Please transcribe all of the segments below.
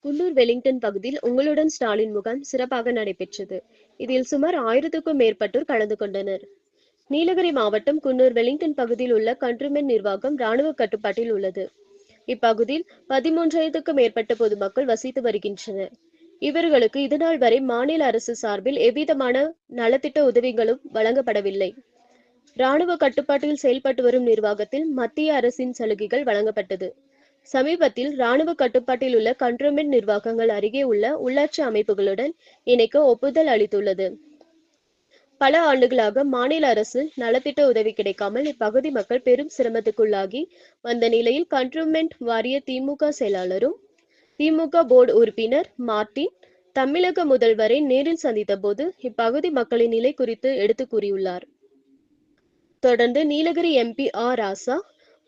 Coonoor Wellington பகுதியில் உங்களுடன் ஸ்டாலின் முகாம் சிறப்பாக நடைபெற்றது. இதில் சுமார் 1000க்கும் மேற்பட்டோர் கலந்து கொண்டனர். நீலகிரி மாவட்டம் குன்னூர் வெலிங்டன் பகுதியில் உள்ள கண்ட்ரோன்மென்ட் நிர்வாகம் ராணுவ கட்டுப்பாட்டில் உள்ளது. இப்பகுதியில் 13,000க்கும் மேற்பட்ட பொதுமக்கள் வசித்து வருகின்றனர். இவர்களுக்கு இதுநாள் வரை மாநில அரசு சார்பில் எவ்விதமான நலத்திட்ட உதவிகளும் வழங்கப்படவில்லை. ராணுவ கட்டுப்பாட்டில் செயல்பட்டு வரும் நிர்வாகத்தில் மத்திய அரசின் சலுகைகள் வழங்கப்பட்டது. சமீபத்தில் ராணுவ கட்டுப்பாட்டில் உள்ள கண்ட்ரோன்மென்ட் நிர்வாகங்கள் அருகே உள்ள உள்ளாட்சி அமைப்புகளுடன் இணைக்க ஒப்புதல் அளித்துள்ளது. பல ஆண்டுகளாக மாநில அரசு நலத்திட்ட உதவி கிடைக்காமல் இப்பகுதி மக்கள் பெரும் சிரமத்துக்குள்ளாகி வந்த நிலையில் கண்ட்ரோன்மென்ட் வாரிய திமுக செயலாளரும் திமுக போர்டு உறுப்பினர் மார்டின் தமிழக முதல்வரை நேரில் சந்தித்த போது இப்பகுதி மக்களின் நிலை குறித்து எடுத்து கூறியுள்ளார். தொடர்ந்து நீலகிரி எம்பி ராசா,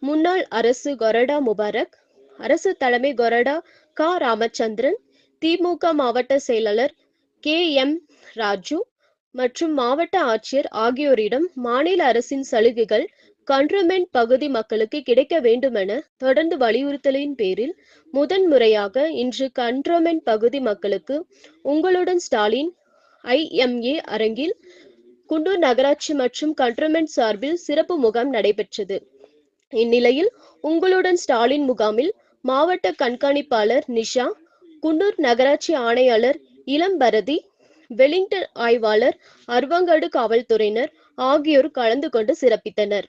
முன்னாள் அரசு கொறடா முபாரக், அரசு தலைமை கொறடா ராமச்சந்திரன், திமுக மாவட்ட செயலாளர் KM ராஜு மற்றும் மாவட்ட ஆட்சியர் ஆகியோரிடம் மாநில அரசின் சலுகைகள் கண்ட்ரோன்மென்ட் பகுதி மக்களுக்கு கிடைக்க வேண்டுமென தொடர்ந்து வலியுறுத்தலின் பேரில் முதன்முறையாக இன்று கண்ட்ரோன்மென்ட் பகுதி மக்களுக்கு உங்களுடன் ஸ்டாலின் IMA அரங்கில் குன்னூர் நகராட்சி மற்றும் கண்ட்ரோன்மென்ட் சார்பில் சிறப்பு முகாம் நடைபெற்றது. இந்நிலையில் உங்களுடன் ஸ்டாலின் முகாமில் மாவட்ட கண்காணிப்பாளர் நிஷா, குன்னூர் நகராட்சி ஆணையாளர் இளம்பரதி, வெலிங்டன் ஆய்வாளர் அருவங்காடு காவல்துறையினர் ஆகியோர் கலந்து கொண்டு சிறப்பித்தனர்.